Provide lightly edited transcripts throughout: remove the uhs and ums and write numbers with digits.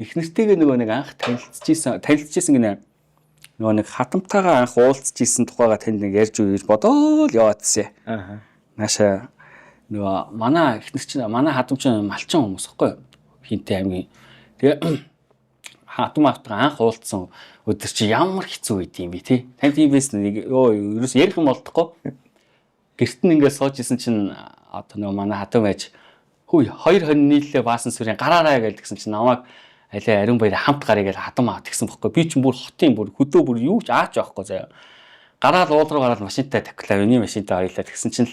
их нэртэйгээ нөгөө нэг анх танилцчихсан гинэ. Нөгөө нэг хатамтайгаа анх уулзчихсан тухайга танд нэг ярьж өгье гэж бодоол яваадсэн. Аа. Наашаа нөгөө манай их нэр чинь манай хатам чинь малчин хүмүүс ихгүй юу? Хинтэй аймгийн. Тэгээ хатам автгаа анх уулзсан өдөр чи ямар хэцүү байд юм бэ тий? Танд тийм байсан нэг ерөөс ярих юм болдохгүй. Гэрт нь ингээд сууж исэн чинь одоо нөгөө манай хатам байж хүй 2 хонь нийллээ баасан сүрийн гараараа гэж гисэн чинь намайг алей ариун баяр хамт гарыг гэж хатам авт гэсэн бохгүй. Би чинь бүр хотын бүр хөдөө бүр юу ч аач байхгүй заяа. Гараад уул руу гараад машинтай тавьлаа. Өний машинтай хоёлаа тэгсэн чинь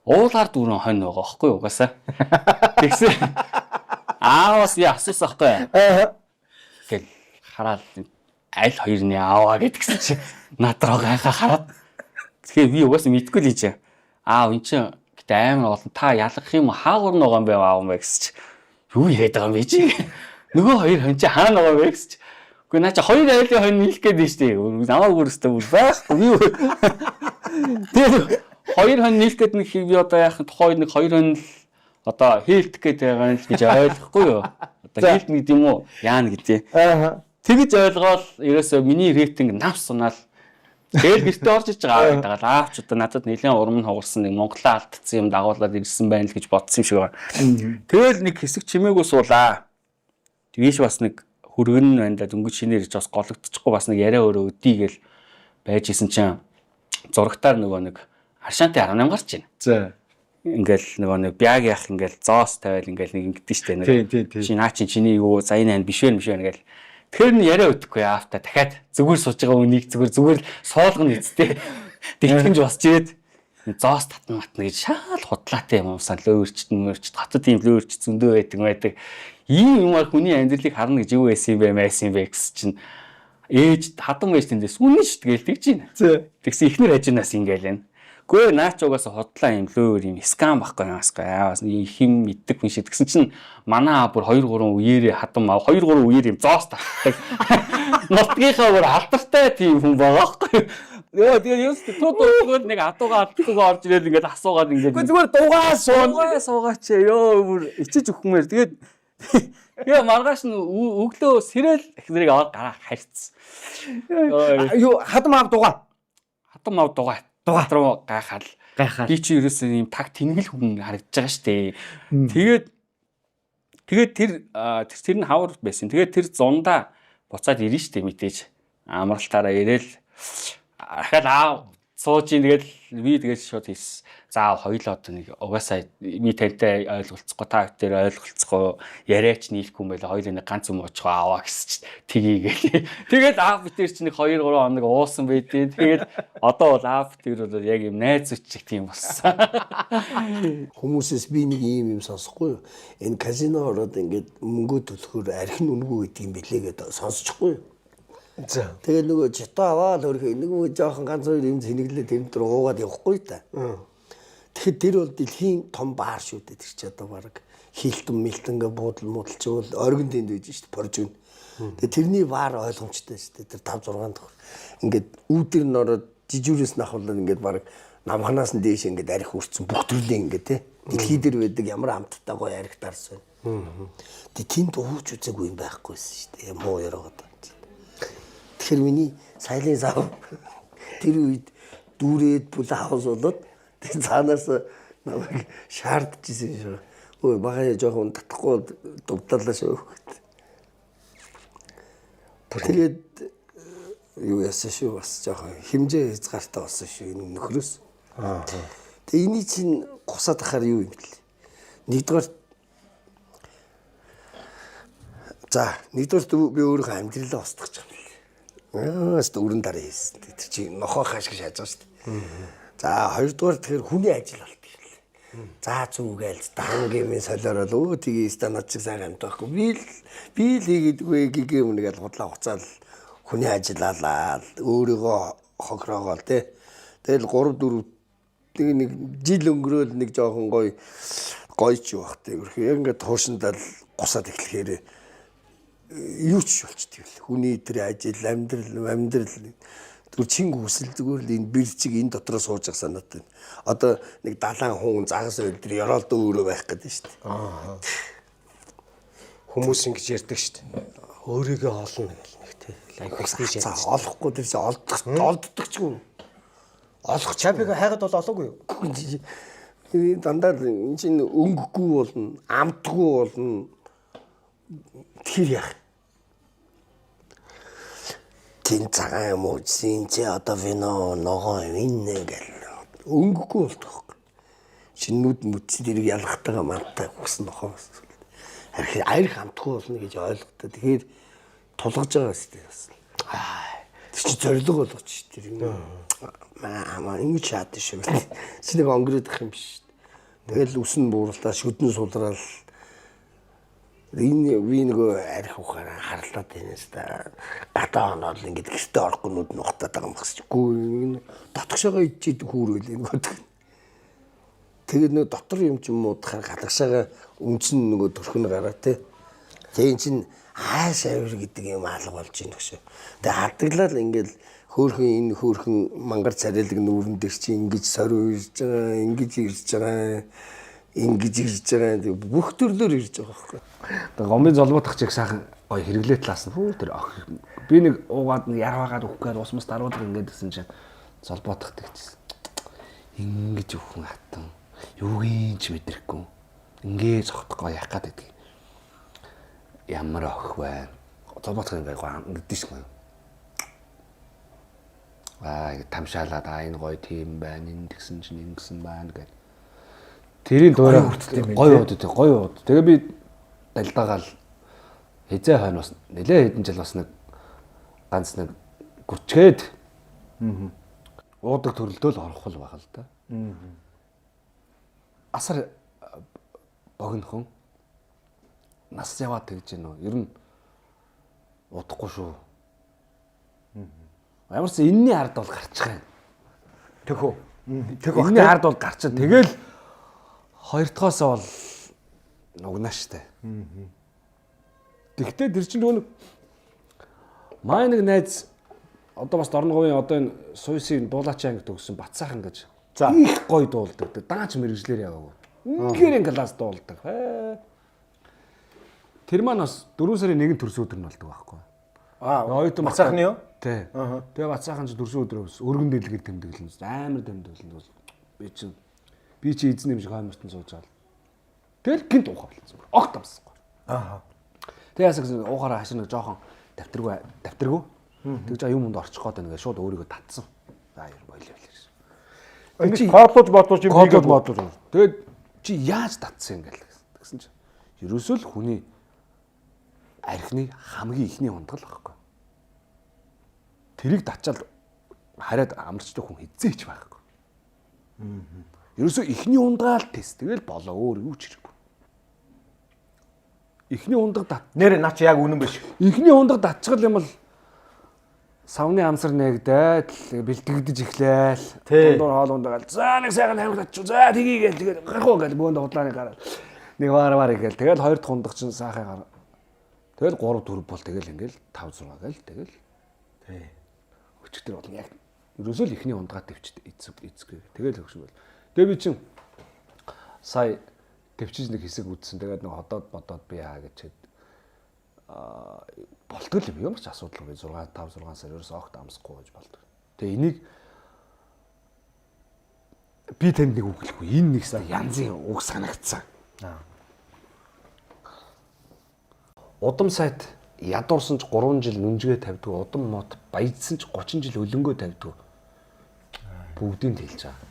уулаар дүүрэн хонь байгаа байхгүй угаасаа. Тэгсэн аавас яа асуусан байхгүй. Гэл хараад аль хоёрны ааваа гэдгсэн чинь над руу гайхаа хараад. Тэгэхээр би угаасаа мэдгүй л юм. Аав эн чинь гэтээ амар олон та ялгах юм хаагур байгаа юм бэ аав мэ гэсэн чинь юу яриад байгаа юм бэ чи? Нөгөө хоёр хонь чи хаана байгаа вэ гэсэн чинь. Үгүй наа чи хоёр айлын хонь нийлэх гээд нь штэ. Намайг өөрөөсөө бүр байхгүй би. Тэр хоёр хонь нийлэх гээд нэг би одоо яах тухай нэг хоёр хонь л одоо хийлдэх гээд байгаа юм гэж ойлгохгүй юу? Одоо хийлдэх гэдэг юм уу? Яана гэдэг. Аа. Тэгэж ойлгоод ерөөсөө миний рейтинг навс сунаал. Тэгэл гэртээ орж иж байгаа гэдэг. Аавч одоо надад нэлээд урам нь хугарсан нэг Монголоо алдсан юм дагуулад ирсэн байна л гэж бодсон юм шиг байна. Тэгэл нэг хэсэг чимээгөө суулаа. Тэгээс бас нэг хүргэн байна да дөнгөж шинээр ич бас гологдчихгүй бас нэг яриа өөрөө өдийгээл байж исэн чинь зурагтаар нөгөө нэг Аршаантай 18 гарч байна. За. Ингээл нөгөө нэг бяг яах ингээл зоос тавиал ингээл нэг ингэдэж штэ нэг. Чи наа чи чиний юу заяа наа биш вэ гээл. Тэр нь яриа өгөхгүй аавта дахиад зүгээр сууж байгаа үнийг зүгээр суулгана үсттэй. Дэлгэнж босч ирээд зоос татна матна гэж шаал худлаатай юм уусаа лөөрчт хатад ийм лөөрч зөндөө байдаг. Ийм юмар хүний амьдралыг харна гэж юу байсан юм бэ байсан юм бэ гэсэн чинь ээж хатан ээж тэндээс үнэн шүү дээ тэгж байна. Тэгсэн ихнэр хажуунаас ингээл байна. Гүй наач угаасаа хотлаа юм лөөр юм скам байхгүй яасгаа яавас хим мэддэг хүн шиг тэгсэн чинь манай бүр 2 3 үеэрээ хатан мав 2 3 үеэр юм зоос татдаг. Нутгийнхаа бүр алдартай тийм хүн байгаа байхгүй. Яа тэгээ юус тууд нэг атуугаа орж ирээд ингээд асуугаад ингээд үгүй зүгээр дугаа суугаач ёо бүр ичиж өгөхмээр тэгээд яа маргааш нь өглөө сэрэл ихнэрийг аваад гараа харьцсан. Юу хатам ав дугаа руу гайхаад би чи ерөөсөө юм таг тэнгэл хүн харагдаж байгаа штэ. Тэгээд тэр нь хавар байсан. Тэгээд тэр зундаа буцаад ирнэ штэ мэдээж. Амралтаараа ирээл ахаад аав сууж ийн тэгэл би тэгээд шууд хийс. За хоёулаа одоо нэг угаасаа ми тантай ойлголцохгүй та бүхэн ойлголцохгүй яриач нийлэхгүй юм байла хоёулаа нэг ганц юм уучихаа аваа гэсэн чинь тгийгээл. Тэгээд аав битэр чинь нэг 2 3 хоног уусан байдیں۔ Тэгээд одоо бол аав битэр бол яг юм найз үчиг тийм болсон. Хүмүүсээс би нэг юм сонсохгүй юу? Энэ казино ороод ингээд мөнгө төлөхөөр архин үнгүй гэдэг юм билээ гэдээ сонсчихгүй юу? За. Тэгээд нөгөө жито аваад өөрхөө нэг жоохон ганц хоёр юм зэнэглээ тэнд рүү уугаад явахгүй та. Тэгэхээр тэр бол дэлхийн том баар шүү дээ тэр чи одоо баг хилтэн мэлтэнгээ буудалчвал оргин тэнд байж шүү дээ порж үн. Тэгээд тэрний баар ойлгомжтой шүү дээ тэр 5 6 дахь. Ингээд үүдэр нь ороод жижүүрээс нахвал ингээд баг намханаас нь дээш ингээд арх үрцэн бүх төрлийн ингээд те дэлхий дээр байдаг ямар амттай гоё арх дарс байна. Тэгээд тэнд ууч үзээгүй юм байхгүйсэн шүү дээ муу яраад. Тэгэхээр миний сайлын зав тэр үед дүүрээд бүл хаус болоод тэр цаанаас намайг шаардчихсэн шүү. Ой багаа жоохон татахгүй дувдаллаа шүү. Тэгээд юу яасан шүү бас жоохон хэмжээ хязгаартай болсон шүү энэ нөхрөөс. Тэгээ эний чинь гусаад ахаар юу юм бэл. Нэгдүгээр би өөрөө амьдралаа устгах юм. Өөрөн дараа хийсэн. Тэр чинь нохоо хааш гэж хайж байгаа шүү дээ. За хоёрдугаар тэгэхээр хүний ажил болт ирлээ. За зүгээл дангийн солиорол өө тгий станач сайн амт байхгүй. Би л хийгээдгүй гигээ үнэгээл худлаа хуцаал хүний ажиллаалаа өөрийгөө хохроогоол те. Тэгэл 3 4 нэг жил өнгөрөөл нэг жоохон гойч юу бах те. Яг ингээд туушандаа гусаад эхлэхээр юу ч болчтой л хүний тэр ажил амьдрал түр чинг хүсэл зүгээр л энэ бэлчиг энэ дотроо сууж явах санаад байна. Одоо нэг далайн хүн загас өдөр ёроолд өөрөө байх гэдэг шүү дээ. Хүмүүс ингэж ярьдаг шүү дээ. Өөрийгөө олно гэл нэг тий. Лайф хийж За олохгүй тэр чинь олддог ч юм. Олох чапиг хайгаад бол олоогүй юу? Дандаа энэ чинь өнгөгүй болно, амтгүй болно. Тэр яах? Тин цагаан юм уу? Чи одоо вино ногоо виннэ гэл өнгөгүй болдог. Шинүүд мүцэн дэрэг ялгахтайгаа мантаа хүсэн нохоос. Арх амтгүй болно гэж ойлгохтой. Тэгэхээр тулгаж байгаа шүү дээ. Тэр чи зориг болгоч тэр юм. Маа ингэж шаад шүү. Чинийг онгөрөх юм биш. Тэгэл үсэн бууралтаа шүдэн сулраал энэ би нөгөө арх ухаараа харлаад байнаас та гадаа оноод ингэж гэртээ орохгүй нүд нухтаад байгаа юм гэсчгүй дотгошоогоо ичээд хүүрэл энэ. Тэгээд нөгөө дотор юм ч юм уу дахаар галагшаага өмчн нөгөө төрхөн гараа тий. Тэгээ эн чин хааш авир гэдэг юм алга болж ийн гэшөө. Тэгээ хадглал ингээл хөөхөн энэ хөөхөн мангар царайлаг нүүрэн дээр чи ингэж сорив ирж байгаа, ингэж ирж байгаа, ингэж ирж байгаа бүх төрлөөр ирж байгаа байхгүй. Тэгээ гомбын золбоотох чиг сайхан гоё хэрэглээ талаас нь хүү тэр би нэг уугаад нэг ярваагаад өгөхгүй ус мус даруулдаг ингээд гэсэн чинь золбоотох тэгчихсэн. Ингэж өвхөн хатан юугийн ч мэдрэхгүй. Ингээ цогтгоо яах гэдэг. Ямар ох вэ? Золбоотох ингээ гоё гэдэг шиг байна. Аа тамшаалаад энэ гоё тийм байна, энэ тэгсэн чинь ингэсэн байна гэдэг. Тэрийн дуурай хүртэлтэй гоё ууд тий гоё ууд. Тэгээ би далдаагаал хизээ хойно бас нэлээ хэдэн жил бас нэг ганц нэг гүрчгээд уудаг төрөлдөө л орох л байгаа л да. Асар богинохон нас яваад тэгж гэнэ үү. Ер нь удахгүй шүү. Ямарсан энэний ард бол гарчих юм. Тэхүү. Энэний ард бол гарч. Тэгэл хоёр дахоос бол нугнаа штэ. Тэгтээ тэр чинь нөгөө маа нэг найз одоо бас Дорноговын одоо энэ Суйсын дуулаачаа анги төгссөн Батсайхан гэж. Их гоё дуулдаг. Даач мэрэгжлэр яваагүй. Үнгээр класс дуулдаг. Тэр маань бас 4 сарын 1 төрсөн өдөр нь болдог байхгүй. Ойтон Батсайхны юу? Тий. Тэгээ Батсайхан ч төрсөн өдрөөс өргөн дэлгэр тэмдэглэн амар тэмдэглэн. Би чи эзэн юм шиг хаймартан сууж байгаа. Тэгэл гинт уухаа болсон. Огт амсахгүй. Тэгээ ясаг уухаараа хашир нэг жоохон давтаргүй. Тэгж юм өнд орчих гээд нэгээ шууд өөрийгөө татсан. За яар болоо л. Чи кодлож бодлож юм хийгээд бодлоо. Тэгээд чи яаж татсан юм гээл гэсэн чи. Ерөөсөө л хүний архины хамгийн ихний ундгал байхгүй. Тэрийг татчаал хараад амарчдаг хүн хизээч байхгүй. Ерөөсөө ихний ундаал тест тэгэл болоо өөр юу ч хэрэггүй. Ихний ундаг дат. Нэр наа чи яг үнэн биш. Ихний ундаг датчгал юм бол савны амсар нэгдээд бэлтгэгдэж эхлээл. Дундуур хоолунд гаал. За нэг сайхан хамиг татчих. За тгийгээл тэгээд гарах гээл бөөнд худлааны гараад. Нэг ваар гээл. Тэгэл хоёр дахь ундаг чинь сайхан гараа. Тэгэл 3 4 бол тэгэл ингээл 5 6 гээл тэгэл. Тий. Өчтөр бол яг ерөөсөө л ихний ундагаа төвчд эцэг. Тэгэл хөвшиг бол. Тэгээ би чинь сая төвчж нэг хэсэг үзсэн. Тэгээд нэг ходоод бодоод би яа гэчихэд болтгол юм ямар ч асуудалгүй 5 6 сар ерөөсөө огт амсахгүй гэж болдог. Тэгээ энийг би танд нэг үг хэлэхгүй. Энэ нэг янзын үг санагдсан. Удам сайд ядуурсан ч 3 жил нүнжгээ тавьдаг. Удам мод баяжсан ч 30 жил өлөнгөө тавьдаг. Бүгдийг хэлж байгаа.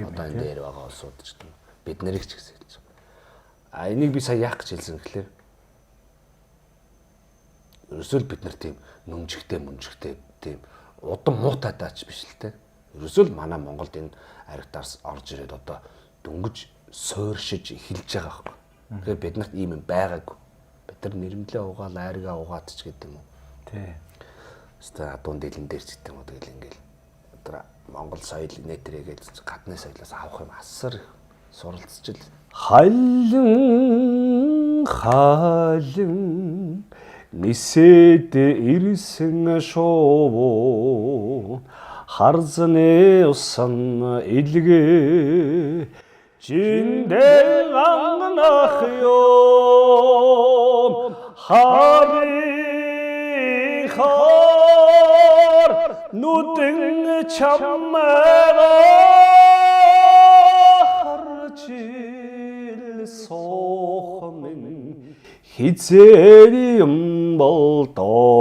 Одоо энэ дээр байгаа улсууд ч гэдэг. Бид нарыг ч гэсэн хэлж байгаа. Энийг би сая яах гэж хэлсэн гэхлээр ерөөсөө л бид нар тийм нүнжигтэй тийм удам муутай даач биш л те. Ерөөсөө л манай Монголд энэ аригтаас орж ирээд одоо дөнгөж сууршиж эхэлж байгаа байхгүй. Тэгэхээр бид нарт ийм юм байгаагүй. Бид нар нэрмлээ угаал айргаа угаад ч гэдэг юм уу. Тий. Өстө адуун дэлэн дээр ч гэдэг юм уу тэгэл ингээл одоо Монгол соёл нэтрэгээд гадны соёлоос авах юм асар суралцж л халин нисэд ирсэн шоу харзны усан илгэ жиндэ анганах ёо харихаар нүдэн чамайгаа харж ил суух минь хизээ юм бол доо